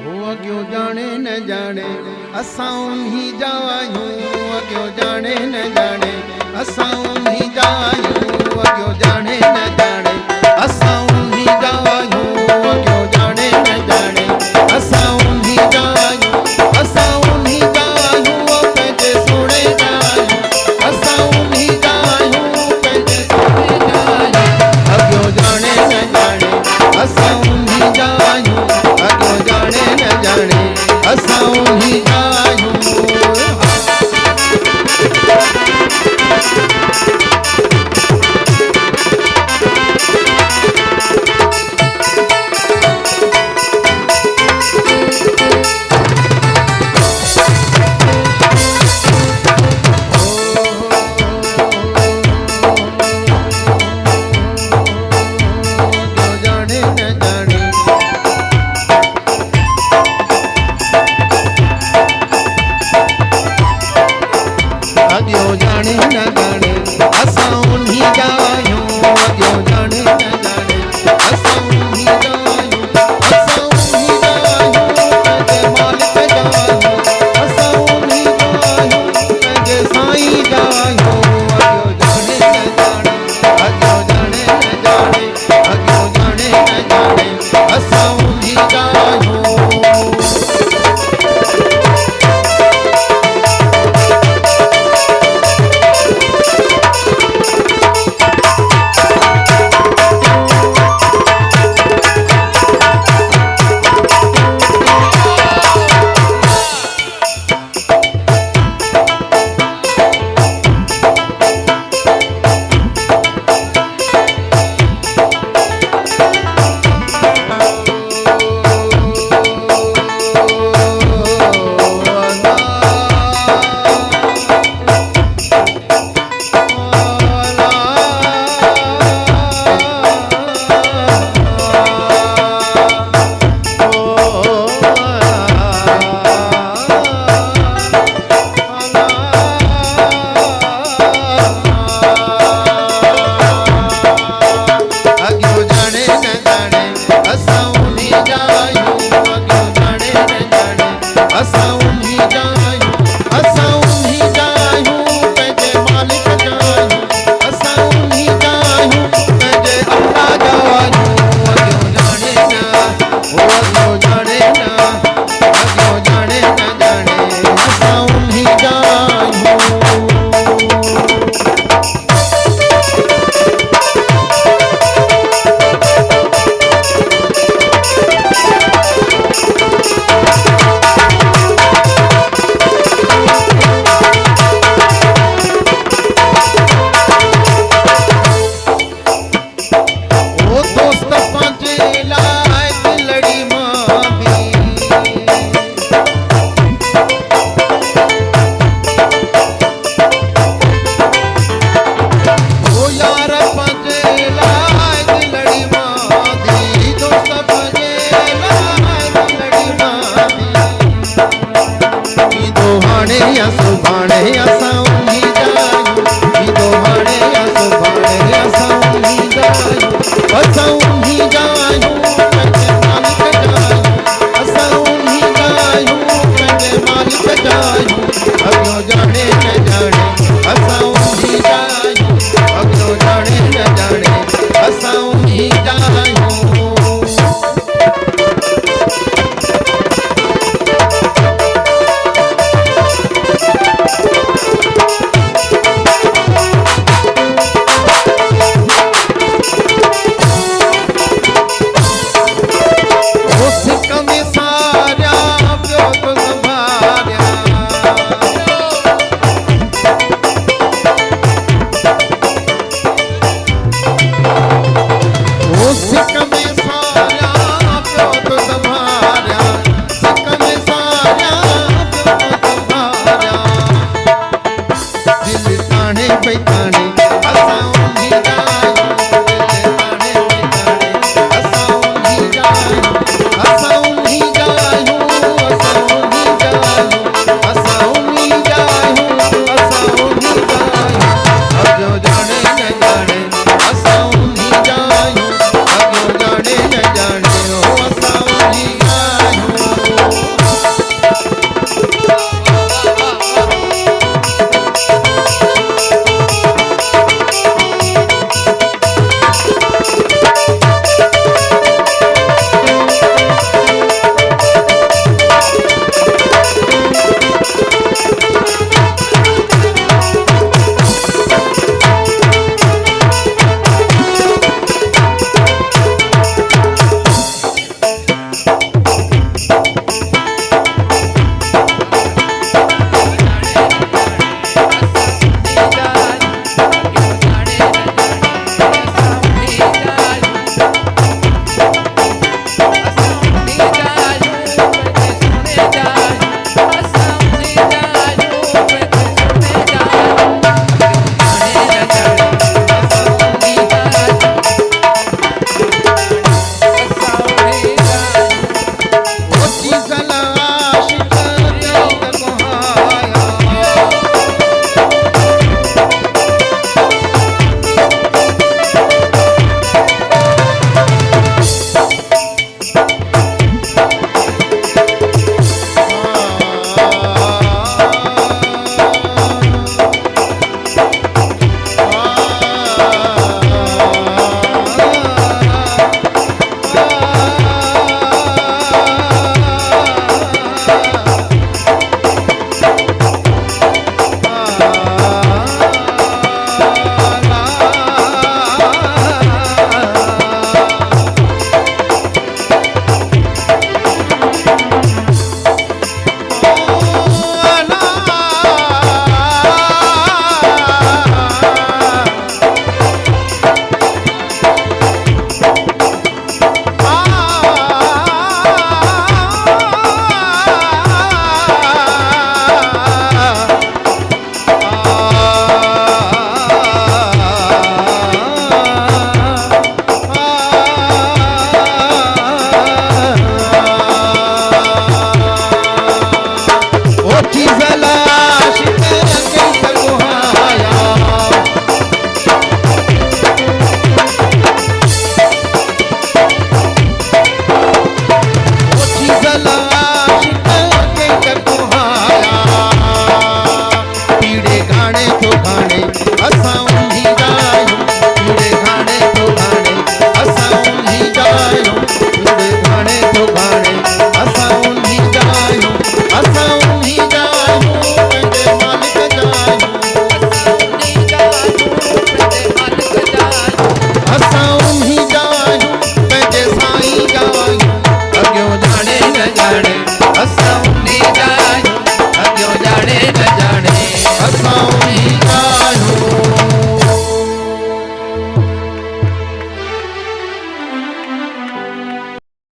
अॻियो जाने न जाने असां उन्ही जा आहियूं। अॻियो जाने न जाने असां उन्ही जा आहियूं। अॻियो जाने न जाने असां उन्ही जा आहियूं। अॻियो जाने न जाने असां उन्ही जा आहियूं। असां उन्ही जा आहियूं पंहिंजे सोणे जा आहियूं। असां उन्ही जा आहियूं पंहिंजे सोणे जा आहियूं। अॻियो जाने न जाने असां उन्ही जा आहियूं। अॻियो जाने न जाने असां उन्ही जा आहियूं। अॻियो जाने न जाने असां उन्ही जा आहियूं। अॻियो जाने न जाने असां उन्ही जा आहियूं। असां उन्ही जा आहियूं पंहिंजे मालिक जा आहियूं। असां उन्ही जा आहियूं पंहिंजे साईं जा आहियूं। अॻियो जाने न जाने अॻियो जाने न जाने असां उन्ही जा आहियूं। सुभाणे